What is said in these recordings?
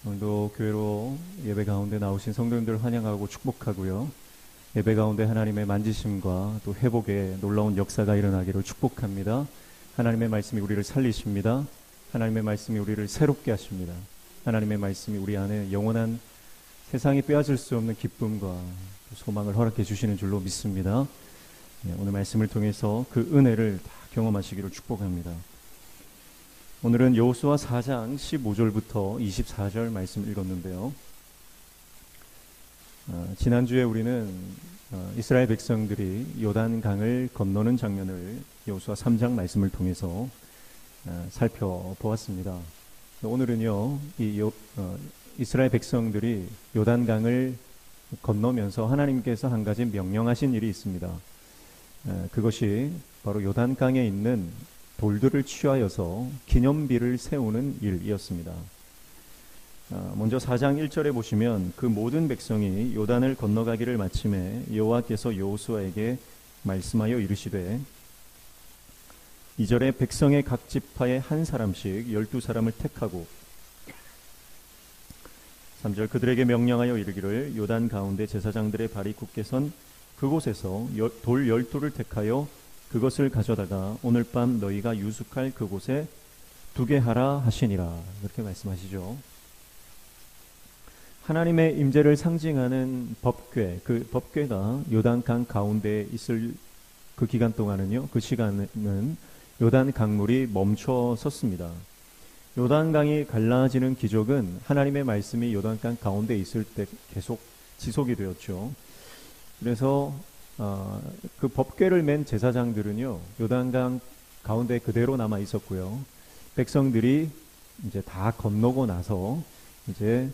오늘도 교회로 예배 가운데 나오신 성도님들 환영하고 축복하고요. 예배 가운데 하나님의 만지심과 또 회복의 놀라운 역사가 일어나기를 축복합니다. 하나님의 말씀이 우리를 살리십니다. 하나님의 말씀이 우리를 새롭게 하십니다. 하나님의 말씀이 우리 안에 영원한 세상이 빼앗을 수 없는 기쁨과 소망을 허락해 주시는 줄로 믿습니다. 오늘 말씀을 통해서 그 은혜를 다 경험하시기를 축복합니다. 오늘은 여호수아 4장 15절부터 24절 말씀 읽었는데요. 지난주에 우리는 이스라엘 백성들이 요단강을 건너는 장면을 여호수아 3장 말씀을 통해서 살펴보았습니다. 오늘은요, 이스라엘 백성들이 요단강을 건너면서 하나님께서 한 가지 명령하신 일이 있습니다. 그것이 바로 요단강에 있는 돌들을 취하여서 기념비를 세우는 일이었습니다. 먼저 4장 1절에 보시면 그 모든 백성이 요단을 건너가기를 마침에 여호와께서 여호수아에게 말씀하여 이르시되 2절에 백성의 각 지파에 한 사람씩 12사람을 택하고 3절 그들에게 명령하여 이르기를 요단 가운데 제사장들의 발이 굳게 선 그곳에서 돌 12를 택하여 그것을 가져다가 오늘 밤 너희가 유숙할 그곳에 두게 하라 하시니라. 그렇게 말씀하시죠. 하나님의 임재를 상징하는 법궤, 그 법궤가 요단강 가운데에 있을 그 기간 동안은요, 그 시간은 요단 강물이 멈춰 섰습니다. 요단강이 갈라지는 기적은 하나님의 말씀이 요단강 가운데 있을 때 계속 지속이 되었죠. 그래서 그 법궤를 맨 제사장들은요, 요단강 가운데 그대로 남아 있었고요. 백성들이 이제 다 건너고 나서 이제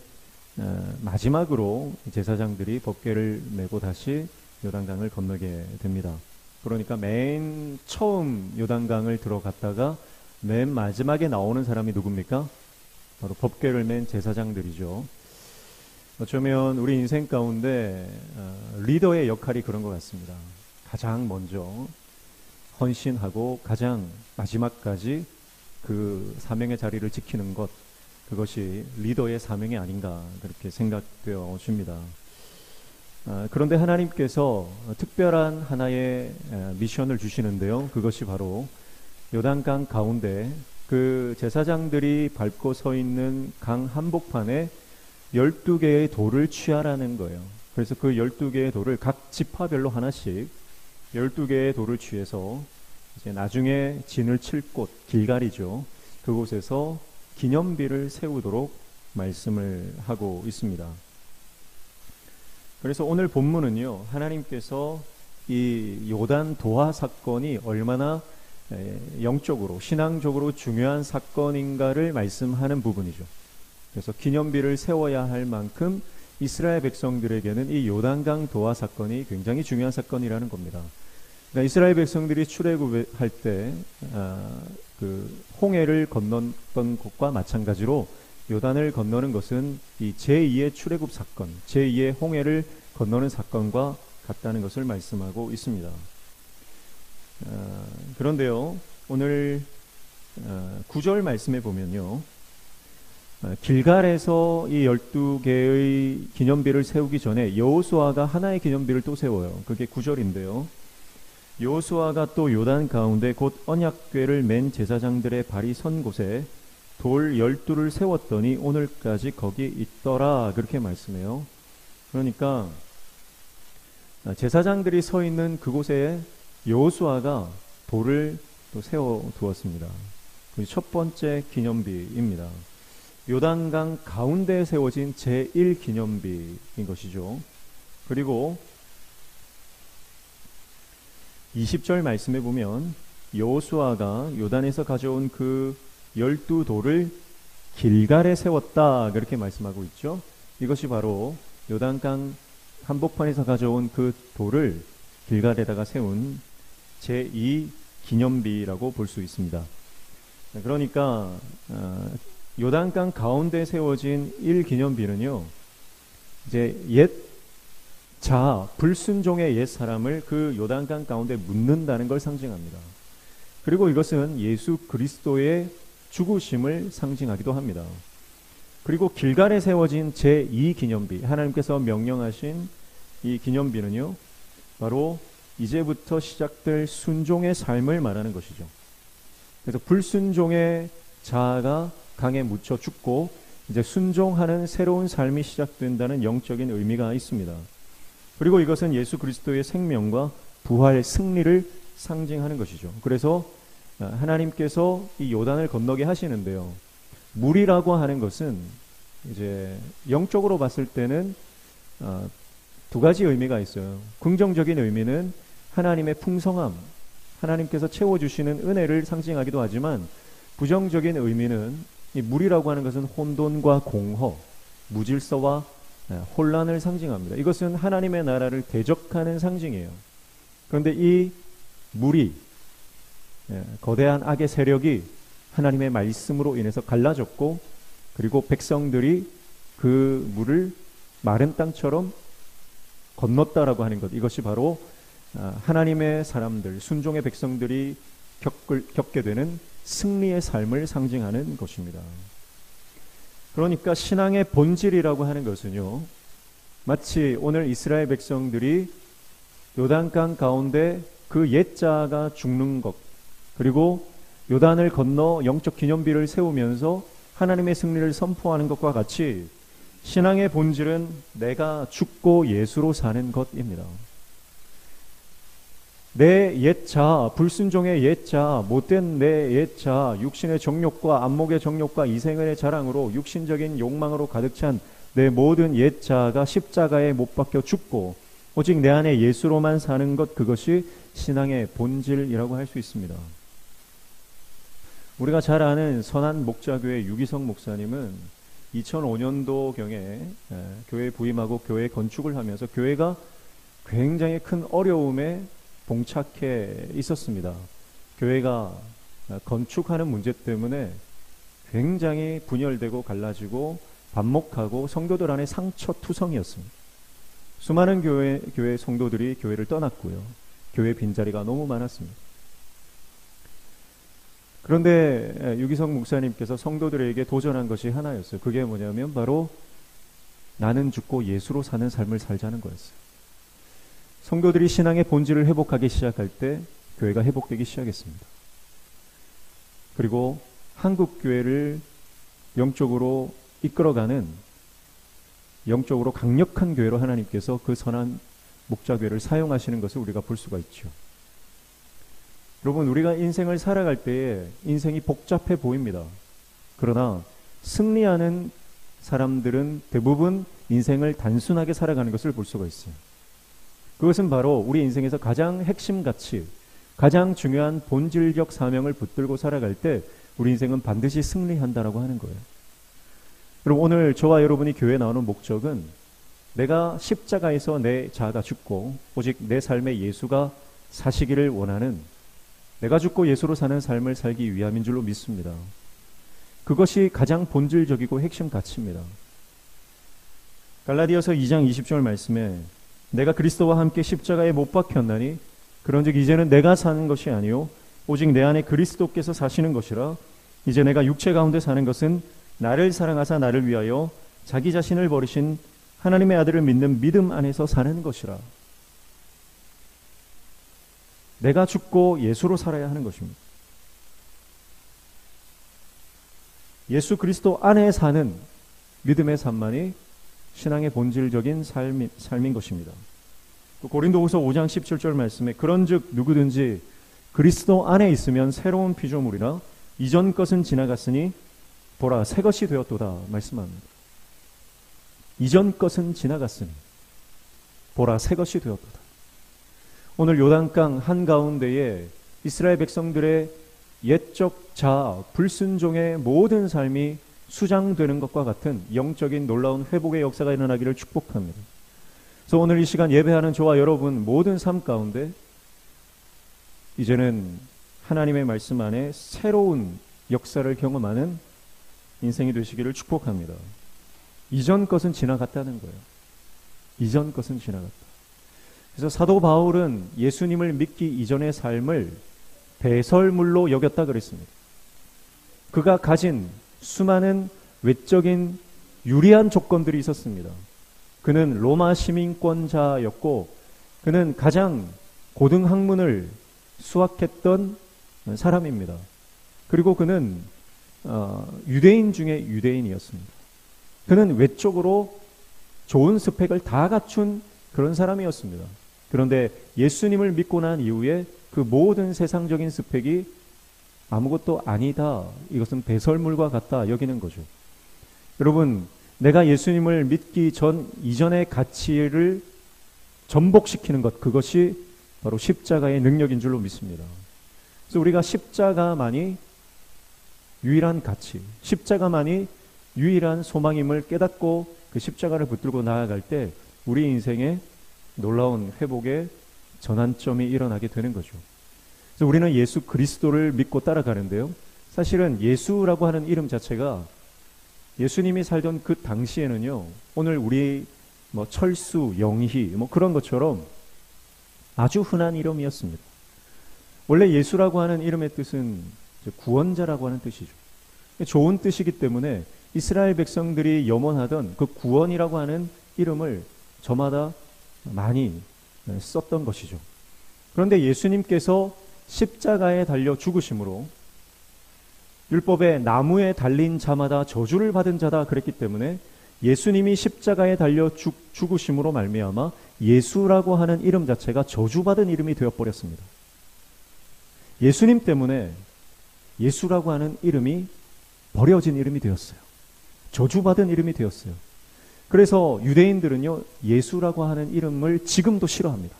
마지막으로 제사장들이 법궤를 메고 다시 요단강을 건너게 됩니다. 그러니까 맨 처음 요단강을 들어갔다가 맨 마지막에 나오는 사람이 누굽니까? 바로 법궤를 맨 제사장들이죠. 어쩌면 우리 인생 가운데 리더의 역할이 그런 것 같습니다. 가장 먼저 헌신하고 가장 마지막까지 그 사명의 자리를 지키는 것, 그것이 리더의 사명이 아닌가 그렇게 생각되어 집니다. 그런데 하나님께서 특별한 하나의 미션을 주시는데요. 그것이 바로 요단강 가운데 그 제사장들이 밟고 서 있는 강 한복판에 12개의 돌을 취하라는 거예요. 그래서 그 12개의 돌을 각 지파별로 하나씩 12개의 돌을 취해서 이제 나중에 진을 칠 곳, 길갈이죠. 그곳에서 기념비를 세우도록 말씀을 하고 있습니다. 그래서 오늘 본문은요, 하나님께서 이 요단 도하 사건이 얼마나 영적으로, 신앙적으로 중요한 사건인가를 말씀하는 부분이죠. 그래서 기념비를 세워야 할 만큼 이스라엘 백성들에게는 이 요단강 도하 사건이 굉장히 중요한 사건이라는 겁니다. 그러니까 이스라엘 백성들이 출애굽할 때 그 홍해를 건넜던 것과 마찬가지로 요단을 건너는 것은 이 제2의 출애굽 사건, 제2의 홍해를 건너는 사건과 같다는 것을 말씀하고 있습니다. 그런데요, 오늘 9절 말씀에 보면요, 길갈에서 이 12개의 기념비를 세우기 전에 여호수아가 하나의 기념비를 또 세워요. 그게 9절인데요. 여호수아가 또 요단 가운데 곧 언약궤를 맨 제사장들의 발이 선 곳에 돌 12를 세웠더니 오늘까지 거기 있더라. 그렇게 말씀해요. 그러니까 제사장들이 서 있는 그곳에 여호수아가 돌을 또 세워두었습니다. 첫 번째 기념비입니다. 요단강 가운데에 세워진 제1기념비인 것이죠. 그리고 20절 말씀에 보면 여호수아가 요단에서 가져온 그 12돌을 길갈에 세웠다 그렇게 말씀하고 있죠. 이것이 바로 요단강 한복판에서 가져온 그 돌을 길갈에다가 세운 제2기념비라고 볼 수 있습니다. 그러니까 요단강 가운데 세워진 1기념비는요, 이제 불순종의 옛 사람을 그 요단강 가운데 묻는다는 걸 상징합니다. 그리고 이것은 예수 그리스도의 죽으심을 상징하기도 합니다. 그리고 길갈에 세워진 제2기념비, 하나님께서 명령하신 이 기념비는요, 바로 이제부터 시작될 순종의 삶을 말하는 것이죠. 그래서 불순종의 자아가 강에 묻혀 죽고 이제 순종하는 새로운 삶이 시작된다는 영적인 의미가 있습니다. 그리고 이것은 예수 그리스도의 생명과 부활 승리를 상징하는 것이죠. 그래서 하나님께서 이 요단을 건너게 하시는데요. 물이라고 하는 것은 이제 영적으로 봤을 때는 두 가지 의미가 있어요. 긍정적인 의미는 하나님의 풍성함, 하나님께서 채워주시는 은혜를 상징하기도 하지만, 부정적인 의미는 이 물이라고 하는 것은 혼돈과 공허, 무질서와 혼란을 상징합니다. 이것은 하나님의 나라를 대적하는 상징이에요. 그런데 이 물이, 거대한 악의 세력이 하나님의 말씀으로 인해서 갈라졌고, 그리고 백성들이 그 물을 마른 땅처럼 건넜다라고 하는 것, 이것이 바로 하나님의 사람들, 순종의 백성들이 겪게 되는 승리의 삶을 상징하는 것입니다. 그러니까 신앙의 본질이라고 하는 것은요, 마치 오늘 이스라엘 백성들이 요단강 가운데 그 옛자가 죽는 것, 그리고 요단을 건너 영적 기념비를 세우면서 하나님의 승리를 선포하는 것과 같이, 신앙의 본질은 내가 죽고 예수로 사는 것입니다. 내 옛자, 불순종의 옛자, 못된 내 옛자, 육신의 정욕과 안목의 정욕과 이생의 자랑으로, 육신적인 욕망으로 가득 찬 내 모든 옛자가 십자가에 못 박혀 죽고 오직 내 안에 예수로만 사는 것, 그것이 신앙의 본질이라고 할 수 있습니다. 우리가 잘 아는 선한 목자교회 유기성 목사님은 2005년도경에 교회 부임하고 교회 건축을 하면서 교회가 굉장히 큰 어려움에 봉착해 있었습니다. 교회가 건축하는 문제 때문에 굉장히 분열되고 갈라지고 반목하고 성도들 안에 상처투성이었습니다. 수많은 교회 성도들이 교회를 떠났고요. 교회 빈자리가 너무 많았습니다. 그런데 유기성 목사님께서 성도들에게 도전한 것이 하나였어요. 그게 뭐냐면 바로 나는 죽고 예수로 사는 삶을 살자는 거였어요. 성도들이 신앙의 본질을 회복하기 시작할 때 교회가 회복되기 시작했습니다. 그리고 한국 교회를 영적으로 이끌어가는 영적으로 강력한 교회로 하나님께서 그 선한 목자교회를 사용하시는 것을 우리가 볼 수가 있죠. 여러분, 우리가 인생을 살아갈 때에 인생이 복잡해 보입니다. 그러나 승리하는 사람들은 대부분 인생을 단순하게 살아가는 것을 볼 수가 있어요. 그것은 바로 우리 인생에서 가장 핵심 가치, 가장 중요한 본질적 사명을 붙들고 살아갈 때 우리 인생은 반드시 승리한다라고 하는 거예요. 여러분, 오늘 저와 여러분이 교회에 나오는 목적은 내가 십자가에서 내 자아가 죽고 오직 내 삶에 예수가 사시기를 원하는, 내가 죽고 예수로 사는 삶을 살기 위함인 줄로 믿습니다. 그것이 가장 본질적이고 핵심 가치입니다. 갈라디아서 2장 20절 말씀에 내가 그리스도와 함께 십자가에 못 박혔나니 그런즉 이제는 내가 사는 것이 아니요 오직 내 안에 그리스도께서 사시는 것이라. 이제 내가 육체 가운데 사는 것은 나를 사랑하사 나를 위하여 자기 자신을 버리신 하나님의 아들을 믿는 믿음 안에서 사는 것이라. 내가 죽고 예수로 살아야 하는 것입니다. 예수 그리스도 안에 사는 믿음의 삶만이 신앙의 본질적인 삶인 것입니다. 또 고린도후서 5장 17절 말씀에 그런즉 누구든지 그리스도 안에 있으면 새로운 피조물이라 이전 것은 지나갔으니 보라 새 것이 되었도다 말씀합니다. 이전 것은 지나갔으니 보라 새 것이 되었도다. 오늘 요단강 한가운데에 이스라엘 백성들의 옛적 자아, 불순종의 모든 삶이 수장되는 것과 같은 영적인 놀라운 회복의 역사가 일어나기를 축복합니다. 그래서 오늘 이 시간 예배하는 저와 여러분 모든 삶 가운데 이제는 하나님의 말씀 안에 새로운 역사를 경험하는 인생이 되시기를 축복합니다. 이전 것은 지나갔다는 거예요. 이전 것은 지나갔다. 그래서 사도 바울은 예수님을 믿기 이전의 삶을 배설물로 여겼다 그랬습니다. 그가 가진 수많은 외적인 유리한 조건들이 있었습니다. 그는 로마 시민권자였고 그는 가장 고등학문을 수학했던 사람입니다. 그리고 그는 유대인 중에 유대인이었습니다. 그는 외적으로 좋은 스펙을 다 갖춘 그런 사람이었습니다. 그런데 예수님을 믿고 난 이후에 그 모든 세상적인 스펙이 아무것도 아니다. 이것은 배설물과 같다 여기는 거죠. 여러분, 내가 예수님을 믿기 이전의 가치를 전복시키는 것, 그것이 바로 십자가의 능력인 줄로 믿습니다. 그래서 우리가 십자가만이 유일한 가치, 십자가만이 유일한 소망임을 깨닫고 그 십자가를 붙들고 나아갈 때 우리 인생에 놀라운 회복의 전환점이 일어나게 되는 거죠. 그래서 우리는 예수 그리스도를 믿고 따라가는데요. 사실은 예수라고 하는 이름 자체가 예수님이 살던 그 당시에는요, 오늘 우리 철수, 영희 그런 것처럼 아주 흔한 이름이었습니다. 원래 예수라고 하는 이름의 뜻은 구원자라고 하는 뜻이죠. 좋은 뜻이기 때문에 이스라엘 백성들이 염원하던 그 구원이라고 하는 이름을 저마다 많이 썼던 것이죠. 그런데 예수님께서 십자가에 달려 죽으심으로 율법의 나무에 달린 자마다 저주를 받은 자다 그랬기 때문에 예수님이 십자가에 달려 죽으심으로 말미암아 예수라고 하는 이름 자체가 저주받은 이름이 되어버렸습니다. 예수님 때문에 예수라고 하는 이름이 버려진 이름이 되었어요. 저주받은 이름이 되었어요. 그래서 유대인들은요, 예수라고 하는 이름을 지금도 싫어합니다.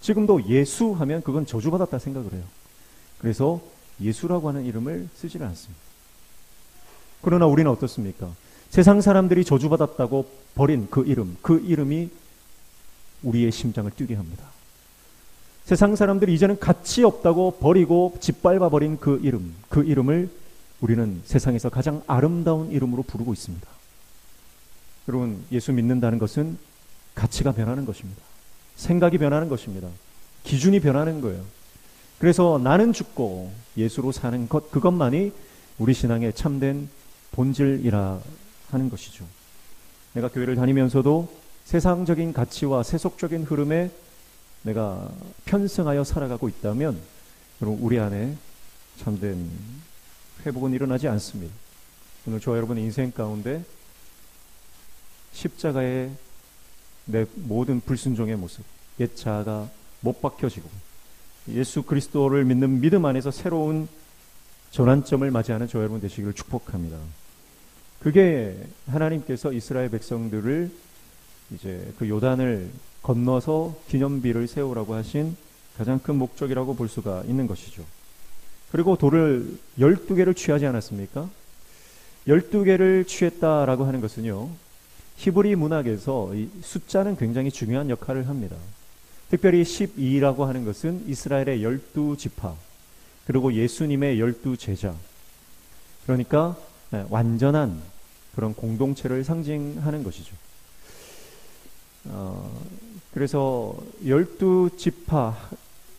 지금도 예수 하면 그건 저주받았다 생각을 해요. 그래서 예수라고 하는 이름을 쓰지는 않습니다. 그러나 우리는 어떻습니까? 세상 사람들이 저주받았다고 버린 그 이름이 우리의 심장을 뛰게 합니다. 세상 사람들이 이제는 가치 없다고 버리고 짓밟아 버린 그 이름을 우리는 세상에서 가장 아름다운 이름으로 부르고 있습니다. 여러분, 예수 믿는다는 것은 가치가 변하는 것입니다. 생각이 변하는 것입니다. 기준이 변하는 거예요. 그래서 나는 죽고 예수로 사는 것, 그것만이 우리 신앙의 참된 본질이라 하는 것이죠. 내가 교회를 다니면서도 세상적인 가치와 세속적인 흐름에 내가 편승하여 살아가고 있다면 여러분, 우리 안에 참된 회복은 일어나지 않습니다. 오늘 저와 여러분의 인생 가운데 십자가에 내 모든 불순종의 모습, 옛 자아가 못 박혀지고 예수 그리스도를 믿는 믿음 안에서 새로운 전환점을 맞이하는 저와 여러분 되시기를 축복합니다. 그게 하나님께서 이스라엘 백성들을 이제 그 요단을 건너서 기념비를 세우라고 하신 가장 큰 목적이라고 볼 수가 있는 것이죠. 그리고 돌을 12개를 취하지 않았습니까? 12개를 취했다라고 하는 것은요, 히브리 문학에서 이 숫자는 굉장히 중요한 역할을 합니다. 특별히 12라고 하는 것은 이스라엘의 12지파, 그리고 예수님의 12제자, 그러니까 완전한 그런 공동체를 상징하는 것이죠. 그래서 12지파,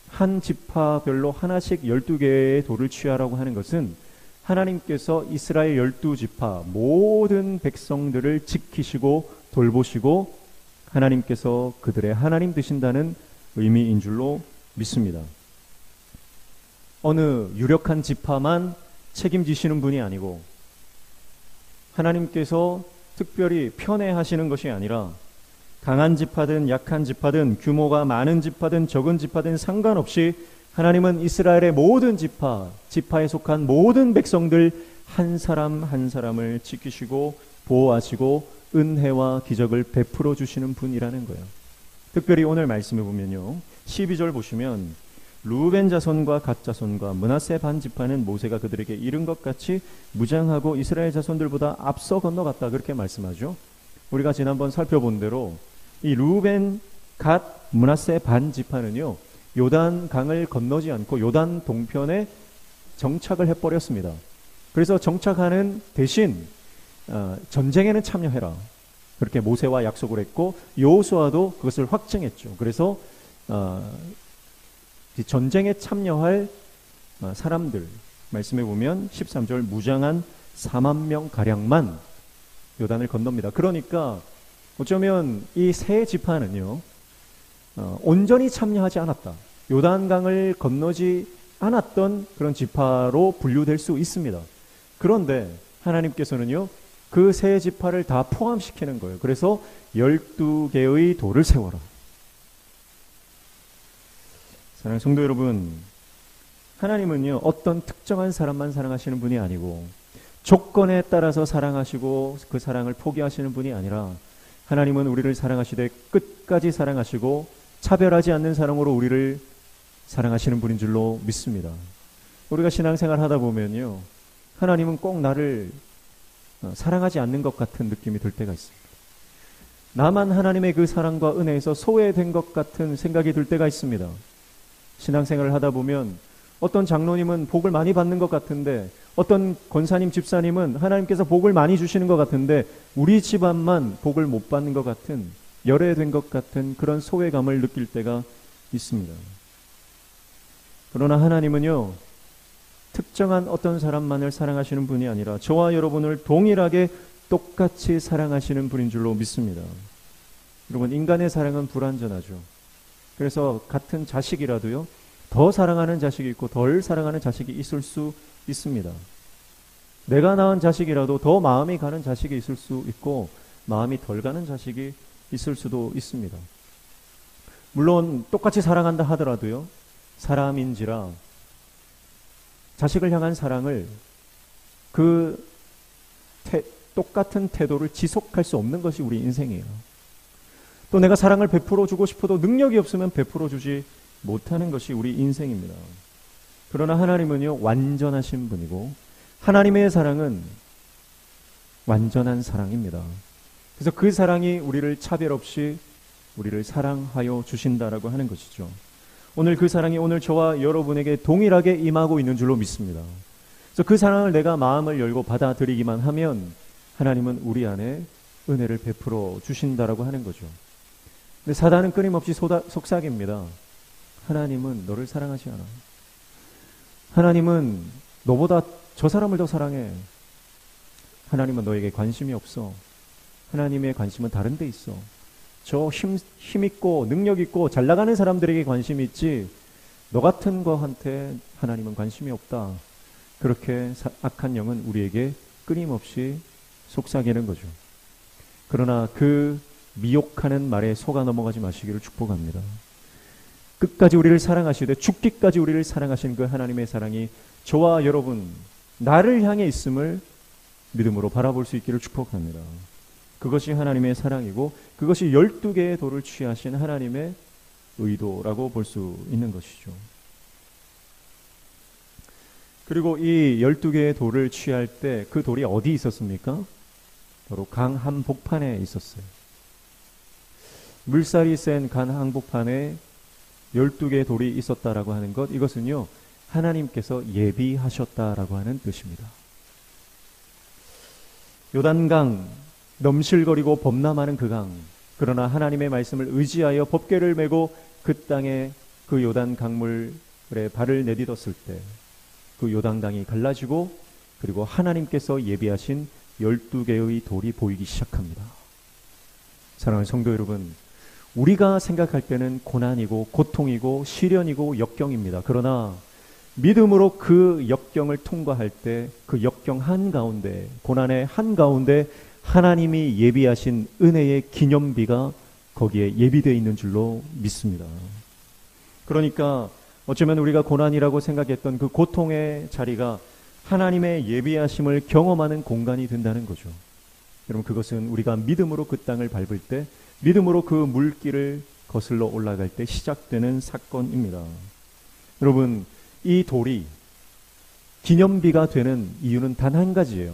한 지파별로 하나씩 12개의 돌을 취하라고 하는 것은 하나님께서 이스라엘 12지파 모든 백성들을 지키시고 돌보시고 하나님께서 그들의 하나님 되신다는 의미인 줄로 믿습니다. 어느 유력한 지파만 책임지시는 분이 아니고 하나님께서 특별히 편애하시는 것이 아니라 강한 지파든 약한 지파든 규모가 많은 지파든 적은 지파든 상관없이 하나님은 이스라엘의 모든 지파에 속한 모든 백성들 한 사람 한 사람을 지키시고 보호하시고 은혜와 기적을 베풀어 주시는 분이라는 거예요. 특별히 오늘 말씀해 보면요, 12절 보시면 루벤 자손과 갓 자손과 므낫세 반 지파는 모세가 그들에게 이른 것 같이 무장하고 이스라엘 자손들보다 앞서 건너갔다, 그렇게 말씀하죠. 우리가 지난번 살펴본 대로 이 루벤, 갓, 므낫세 반 지파는요, 요단 강을 건너지 않고 요단 동편에 정착을 해버렸습니다. 그래서 정착하는 대신 전쟁에는 참여해라, 그렇게 모세와 약속을 했고 여호수아도 그것을 확증했죠. 그래서 전쟁에 참여할 사람들 말씀해 보면 13절 무장한 4만 명 가량만 요단을 건넙니다. 그러니까 어쩌면 이 세 지파는요, 온전히 참여하지 않았다. 요단강을 건너지 않았던 그런 지파로 분류될 수 있습니다. 그런데 하나님께서는요, 그 세 지파를 다 포함시키는 거예요. 그래서 12개의 돌을 세워라. 사랑하는 성도 여러분, 하나님은요, 어떤 특정한 사람만 사랑하시는 분이 아니고 조건에 따라서 사랑하시고 그 사랑을 포기하시는 분이 아니라 하나님은 우리를 사랑하시되 끝까지 사랑하시고 차별하지 않는 사랑으로 우리를 사랑하시는 분인 줄로 믿습니다. 우리가 신앙생활 하다 보면요, 하나님은 꼭 나를 사랑하지 않는 것 같은 느낌이 들 때가 있습니다. 나만 하나님의 그 사랑과 은혜에서 소외된 것 같은 생각이 들 때가 있습니다. 신앙생활을 하다 보면 어떤 장로님은 복을 많이 받는 것 같은데, 어떤 권사님, 집사님은 하나님께서 복을 많이 주시는 것 같은데 우리 집안만 복을 못 받는 것 같은, 열애된 것 같은 그런 소외감을 느낄 때가 있습니다. 그러나 하나님은요, 특정한 어떤 사람만을 사랑하시는 분이 아니라 저와 여러분을 동일하게 똑같이 사랑하시는 분인 줄로 믿습니다. 여러분, 인간의 사랑은 불완전하죠. 그래서 같은 자식이라도요, 더 사랑하는 자식이 있고 덜 사랑하는 자식이 있을 수 있습니다. 내가 낳은 자식이라도 더 마음이 가는 자식이 있을 수 있고 마음이 덜 가는 자식이 있을 수도 있습니다. 물론 똑같이 사랑한다 하더라도요, 사람인지라 자식을 향한 사랑을 똑같은 태도를 지속할 수 없는 것이 우리 인생이에요. 또 내가 사랑을 베풀어 주고 싶어도 능력이 없으면 베풀어 주지 못하는 것이 우리 인생입니다. 그러나 하나님은요, 완전하신 분이고 하나님의 사랑은 완전한 사랑입니다. 그래서 그 사랑이 우리를 차별 없이 우리를 사랑하여 주신다라고 하는 것이죠. 오늘 그 사랑이 오늘 저와 여러분에게 동일하게 임하고 있는 줄로 믿습니다. 그래서 그 사랑을 내가 마음을 열고 받아들이기만 하면 하나님은 우리 안에 은혜를 베풀어 주신다라고 하는 거죠. 근데 사단은 끊임없이 속삭입니다. 하나님은 너를 사랑하지 않아. 하나님은 너보다 저 사람을 더 사랑해. 하나님은 너에게 관심이 없어. 하나님의 관심은 다른 데 있어. 저 힘 있고 능력 있고 잘 나가는 사람들에게 관심이 있지 너 같은 거한테 하나님은 관심이 없다. 그렇게 악한 영은 우리에게 끊임없이 속삭이는 거죠. 그러나 그 미혹하는 말에 속아 넘어가지 마시기를 축복합니다. 끝까지 우리를 사랑하시되 죽기까지 우리를 사랑하신 그 하나님의 사랑이 저와 여러분, 나를 향해 있음을 믿음으로 바라볼 수 있기를 축복합니다. 그것이 하나님의 사랑이고 그것이 12개의 돌을 취하신 하나님의 의도라고 볼 수 있는 것이죠. 그리고 이 12개의 돌을 취할 때 그 돌이 어디 있었습니까? 바로 강 한복판에 있었어요. 물살이 센 강 한복판에 12개의 돌이 있었다라고 하는 것, 이것은요, 하나님께서 예비하셨다라고 하는 뜻입니다. 요단강, 넘실거리고 범람하는 그 강, 그러나 하나님의 말씀을 의지하여 법궤를 메고 그 땅에 그 요단 강물에 발을 내딛었을 때 그 요단강이 갈라지고 그리고 하나님께서 예비하신 12개의 돌이 보이기 시작합니다. 사랑하는 성도 여러분, 우리가 생각할 때는 고난이고 고통이고 시련이고 역경입니다. 그러나 믿음으로 그 역경을 통과할 때 그 역경 한가운데, 고난의 한가운데 하나님이 예비하신 은혜의 기념비가 거기에 예비되어 있는 줄로 믿습니다. 그러니까 어쩌면 우리가 고난이라고 생각했던 그 고통의 자리가 하나님의 예비하심을 경험하는 공간이 된다는 거죠. 여러분, 그것은 우리가 믿음으로 그 땅을 밟을 때, 믿음으로 그 물길을 거슬러 올라갈 때 시작되는 사건입니다. 여러분, 이 돌이 기념비가 되는 이유는 단 한 가지예요.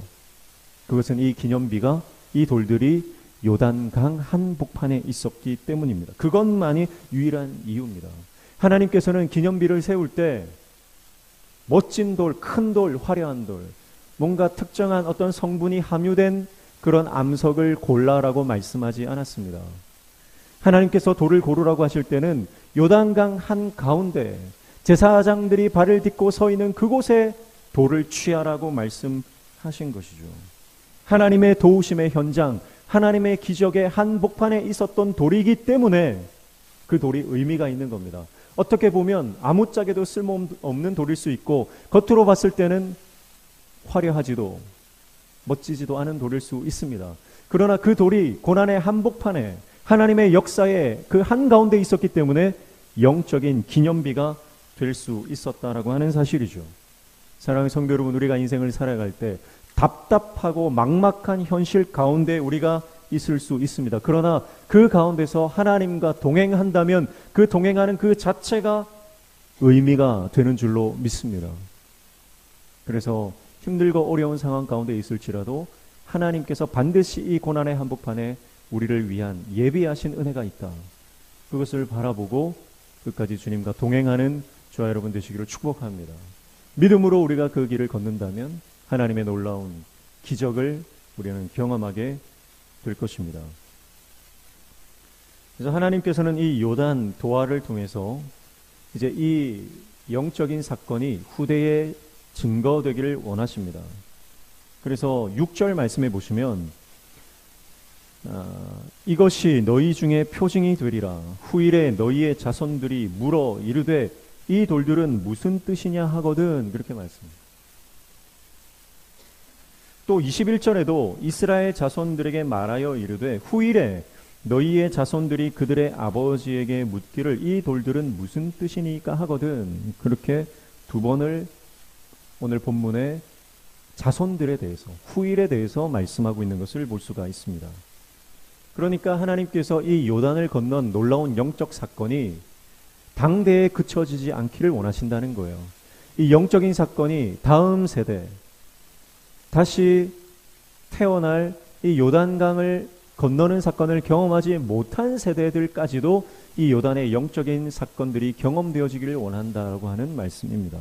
그것은 이 기념비가, 이 돌들이 요단강 한복판에 있었기 때문입니다. 그것만이 유일한 이유입니다. 하나님께서는 기념비를 세울 때 멋진 돌, 큰 돌, 화려한 돌, 뭔가 특정한 어떤 성분이 함유된 그런 암석을 골라라고 말씀하지 않았습니다. 하나님께서 돌을 고르라고 하실 때는 요단강 한가운데 제사장들이 발을 딛고 서 있는 그곳에 돌을 취하라고 말씀하신 것이죠. 하나님의 도우심의 현장, 하나님의 기적의 한복판에 있었던 돌이기 때문에 그 돌이 의미가 있는 겁니다. 어떻게 보면 아무짝에도 쓸모없는 돌일 수 있고 겉으로 봤을 때는 화려하지도 멋지지도 않은 돌일 수 있습니다. 그러나 그 돌이 고난의 한복판에 하나님의 역사의 그 한가운데 있었기 때문에 영적인 기념비가 될 수 있었다라고 하는 사실이죠. 사랑하는 성도 여러분, 우리가 인생을 살아갈 때 답답하고 막막한 현실 가운데 우리가 있을 수 있습니다. 그러나 그 가운데서 하나님과 동행한다면 그 동행하는 그 자체가 의미가 되는 줄로 믿습니다. 그래서 힘들고 어려운 상황 가운데 있을지라도 하나님께서 반드시 이 고난의 한복판에 우리를 위한 예비하신 은혜가 있다. 그것을 바라보고 끝까지 주님과 동행하는 저와 여러분 되시기를 축복합니다. 믿음으로 우리가 그 길을 걷는다면 하나님의 놀라운 기적을 우리는 경험하게 될 것입니다. 그래서 하나님께서는 이 요단 도하를 통해서 이제 이 영적인 사건이 후대에 증거되기를 원하십니다. 그래서 6절 말씀해 보시면 이것이 너희 중에 표징이 되리라. 후일에 너희의 자손들이 물어 이르되 이 돌들은 무슨 뜻이냐 하거든. 그렇게 말씀합니다. 또 21절에도 이스라엘 자손들에게 말하여 이르되 후일에 너희의 자손들이 그들의 아버지에게 묻기를 이 돌들은 무슨 뜻이니까 하거든. 그렇게 두 번을 오늘 본문에 자손들에 대해서, 후일에 대해서 말씀하고 있는 것을 볼 수가 있습니다. 그러니까 하나님께서 이 요단을 건넌 놀라운 영적 사건이 당대에 그쳐지지 않기를 원하신다는 거예요. 이 영적인 사건이 다음 세대, 다시 태어날 이 요단강을 건너는 사건을 경험하지 못한 세대들까지도 이 요단의 영적인 사건들이 경험되어지기를 원한다고 하는 말씀입니다.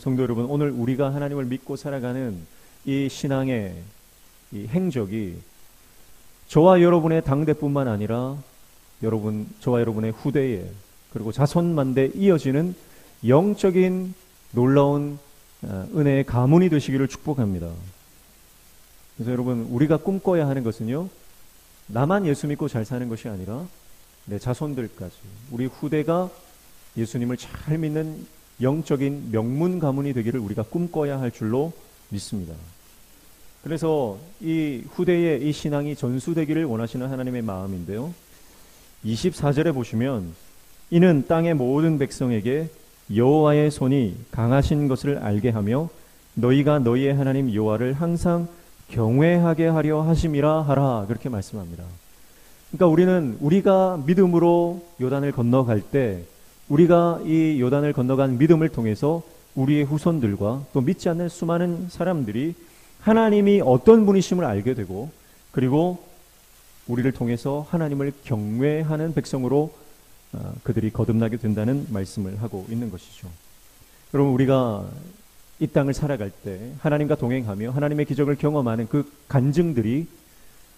성도 여러분, 오늘 우리가 하나님을 믿고 살아가는 이 신앙의 이 행적이 저와 여러분의 당대뿐만 아니라 저와 여러분의 후대에 그리고 자손만대 이어지는 영적인 놀라운 은혜의 가문이 되시기를 축복합니다. 그래서 여러분, 우리가 꿈꿔야 하는 것은요, 나만 예수 믿고 잘 사는 것이 아니라 내 자손들까지, 우리 후대가 예수님을 잘 믿는 영적인 명문 가문이 되기를 우리가 꿈꿔야 할 줄로 믿습니다. 그래서 이 후대의 이 신앙이 전수되기를 원하시는 하나님의 마음인데요, 24절에 보시면 이는 땅의 모든 백성에게 여호와의 손이 강하신 것을 알게 하며 너희가 너희의 하나님 여호와를 항상 경외하게 하려 하심이라 하라. 그렇게 말씀합니다. 그러니까 우리가 믿음으로 요단을 건너갈 때 우리가 이 요단을 건너간 믿음을 통해서 우리의 후손들과 또 믿지 않는 수많은 사람들이 하나님이 어떤 분이심을 알게 되고 그리고 우리를 통해서 하나님을 경외하는 백성으로 그들이 거듭나게 된다는 말씀을 하고 있는 것이죠. 여러분, 우리가 이 땅을 살아갈 때 하나님과 동행하며 하나님의 기적을 경험하는 그 간증들이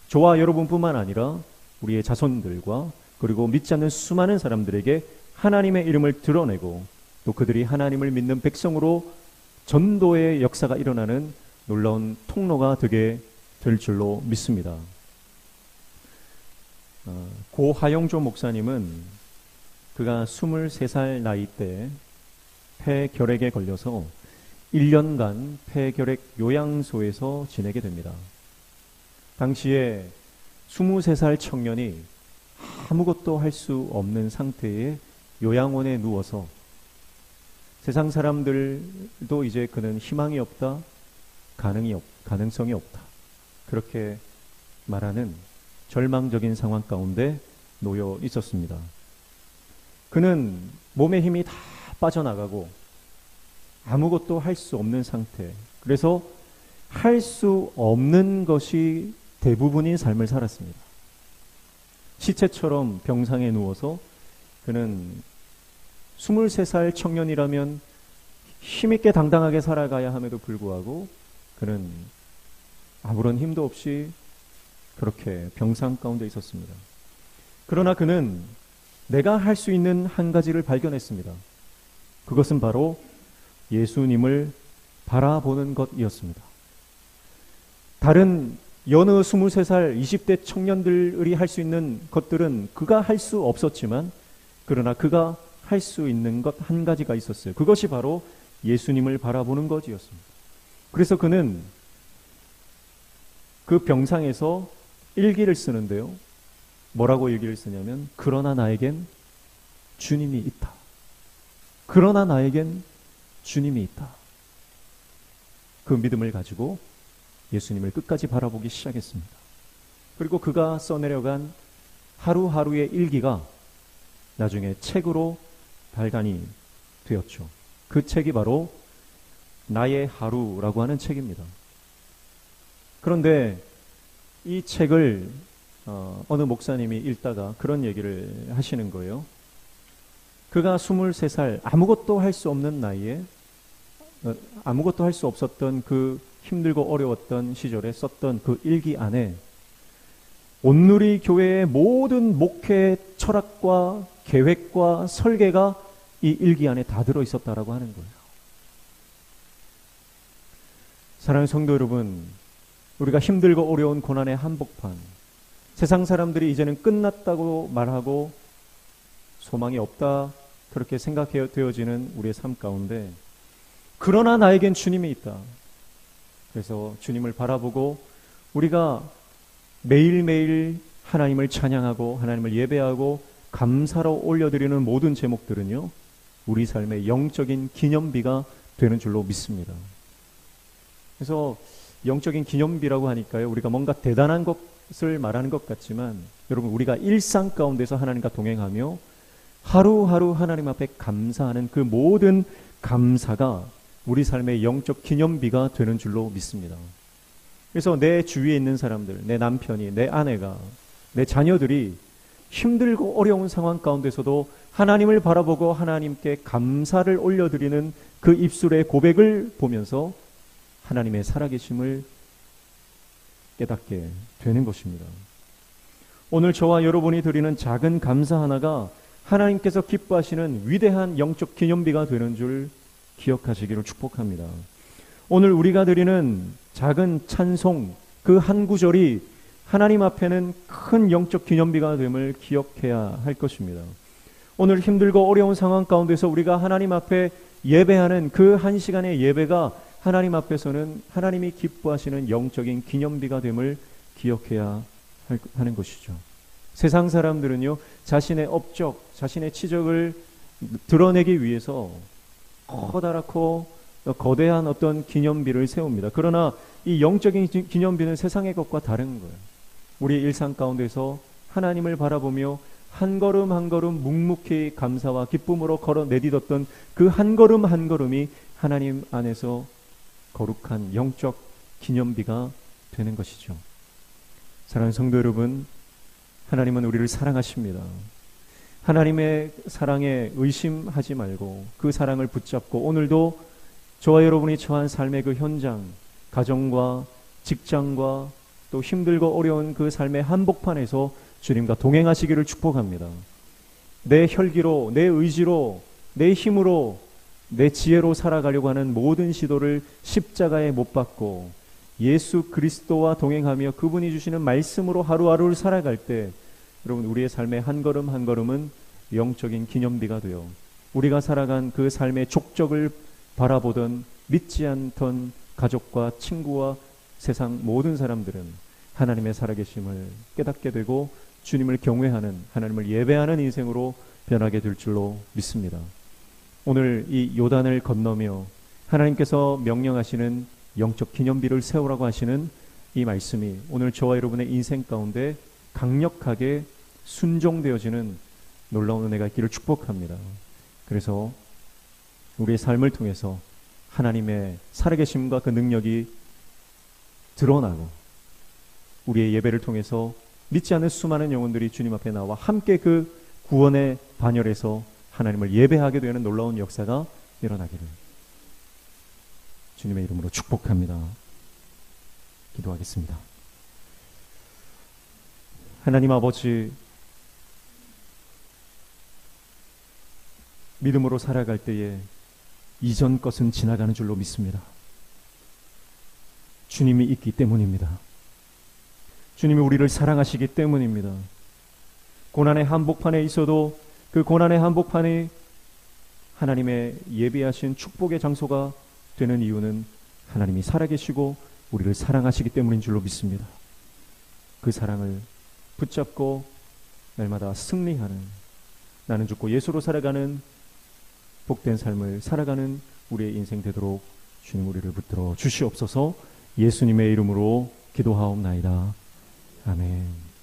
저와 여러분뿐만 아니라 우리의 자손들과 그리고 믿지 않는 수많은 사람들에게 하나님의 이름을 드러내고 또 그들이 하나님을 믿는 백성으로 전도의 역사가 일어나는 놀라운 통로가 되게 될 줄로 믿습니다. 고 하영조 목사님은 그가 23살 나이 때 폐결핵에 걸려서 1년간 폐결핵 요양소에서 지내게 됩니다. 당시에 23살 청년이 아무것도 할 수 없는 상태의 요양원에 누워서 세상 사람들도 이제 그는 희망이 없다, 가능성이 없다, 그렇게 말하는 절망적인 상황 가운데 놓여 있었습니다. 그는 몸의 힘이 다 빠져나가고 아무것도 할 수 없는 상태, 그래서 할 수 없는 것이 대부분인 삶을 살았습니다. 시체처럼 병상에 누워서 그는 23살 청년이라면 힘있게 당당하게 살아가야 함에도 불구하고 그는 아무런 힘도 없이 그렇게 병상 가운데 있었습니다. 그러나 그는 내가 할 수 있는 한 가지를 발견했습니다. 그것은 바로 예수님을 바라보는 것이었습니다. 다른 여느 23살 20대 청년들이 할 수 있는 것들은 그가 할 수 없었지만, 그러나 그가 할 수 있는 것 한 가지가 있었어요. 그것이 바로 예수님을 바라보는 것이었습니다. 그래서 그는 그 병상에서 일기를 쓰는데요. 뭐라고 일기를 쓰냐면, 그러나 나에겐 주님이 있다. 그러나 나에겐 주님이 있다. 그 믿음을 가지고 예수님을 끝까지 바라보기 시작했습니다. 그리고 그가 써내려간 하루하루의 일기가 나중에 책으로 발간이 되었죠. 그 책이 바로 나의 하루라고 하는 책입니다. 그런데 이 책을 어느 목사님이 읽다가 그런 얘기를 하시는 거예요. 그가 23살 아무것도 할 수 없는 나이에 아무것도 할 수 없었던 그 힘들고 어려웠던 시절에 썼던 그 일기 안에 온누리 교회의 모든 목회 철학과 계획과 설계가 이 일기 안에 다 들어있었다라고 하는 거예요. 사랑하는 성도 여러분, 우리가 힘들고 어려운 고난의 한복판, 세상 사람들이 이제는 끝났다고 말하고 소망이 없다 그렇게 생각되어지는 우리의 삶 가운데, 그러나 나에겐 주님이 있다. 그래서 주님을 바라보고 우리가 매일매일 하나님을 찬양하고 하나님을 예배하고 감사로 올려드리는 모든 제목들은요, 우리 삶의 영적인 기념비가 되는 줄로 믿습니다. 그래서 영적인 기념비라고 하니까요, 우리가 뭔가 대단한 것을 말하는 것 같지만, 여러분, 우리가 일상 가운데서 하나님과 동행하며 하루하루 하나님 앞에 감사하는 그 모든 감사가 우리 삶의 영적 기념비가 되는 줄로 믿습니다. 그래서 내 주위에 있는 사람들, 내 남편이, 내 아내가, 내 자녀들이 힘들고 어려운 상황 가운데서도 하나님을 바라보고 하나님께 감사를 올려드리는 그 입술의 고백을 보면서 하나님의 살아계심을 깨닫게 되는 것입니다. 오늘 저와 여러분이 드리는 작은 감사 하나가 하나님께서 기뻐하시는 위대한 영적 기념비가 되는 줄 기억하시기를 축복합니다. 오늘 우리가 드리는 작은 찬송 그 한 구절이 하나님 앞에는 큰 영적 기념비가 됨을 기억해야 할 것입니다. 오늘 힘들고 어려운 상황 가운데서 우리가 하나님 앞에 예배하는 그 한 시간의 예배가 하나님 앞에서는 하나님이 기뻐하시는 영적인 기념비가 됨을 기억해야 하는 것이죠. 세상 사람들은요, 자신의 업적, 자신의 치적을 드러내기 위해서 커다랗고 거대한 어떤 기념비를 세웁니다. 그러나 이 영적인 기념비는 세상의 것과 다른 거예요. 우리의 일상 가운데서 하나님을 바라보며 한 걸음 한 걸음 묵묵히 감사와 기쁨으로 걸어 내딛었던 그 한 걸음 한 걸음이 하나님 안에서 거룩한 영적 기념비가 되는 것이죠. 사랑하는 성도 여러분, 하나님은 우리를 사랑하십니다. 하나님의 사랑에 의심하지 말고 그 사랑을 붙잡고 오늘도 저와 여러분이 처한 삶의 그 현장, 가정과 직장과 또 힘들고 어려운 그 삶의 한복판에서 주님과 동행하시기를 축복합니다. 내 혈기로, 내 의지로, 내 힘으로, 내 지혜로 살아가려고 하는 모든 시도를 십자가에 못 박고 예수 그리스도와 동행하며 그분이 주시는 말씀으로 하루하루를 살아갈 때, 여러분, 우리의 삶의 한 걸음 한 걸음은 영적인 기념비가 되어 우리가 살아간 그 삶의 족적을 바라보던 믿지 않던 가족과 친구와 세상 모든 사람들은 하나님의 살아계심을 깨닫게 되고 주님을 경외하는, 하나님을 예배하는 인생으로 변하게 될 줄로 믿습니다. 오늘 이 요단을 건너며 하나님께서 명령하시는 영적 기념비를 세우라고 하시는 이 말씀이 오늘 저와 여러분의 인생 가운데 강력하게 순종되어지는 놀라운 은혜가 있기를 축복합니다. 그래서 우리의 삶을 통해서 하나님의 살아계심과 그 능력이 드러나고 우리의 예배를 통해서 믿지 않는 수많은 영혼들이 주님 앞에 나와 함께 그 구원의 반열에서 하나님을 예배하게 되는 놀라운 역사가 일어나기를 주님의 이름으로 축복합니다. 기도하겠습니다. 하나님 아버지, 믿음으로 살아갈 때에 이전 것은 지나가는 줄로 믿습니다. 주님이 있기 때문입니다. 주님이 우리를 사랑하시기 때문입니다. 고난의 한복판에 있어도 그 고난의 한복판이 하나님의 예비하신 축복의 장소가 되는 이유는 하나님이 살아계시고 우리를 사랑하시기 때문인 줄로 믿습니다. 그 사랑을 붙잡고 날마다 승리하는, 나는 죽고 예수로 살아가는 복된 삶을 살아가는 우리의 인생 되도록 주님 우리를 붙들어 주시옵소서. 예수님의 이름으로 기도하옵나이다. 아멘.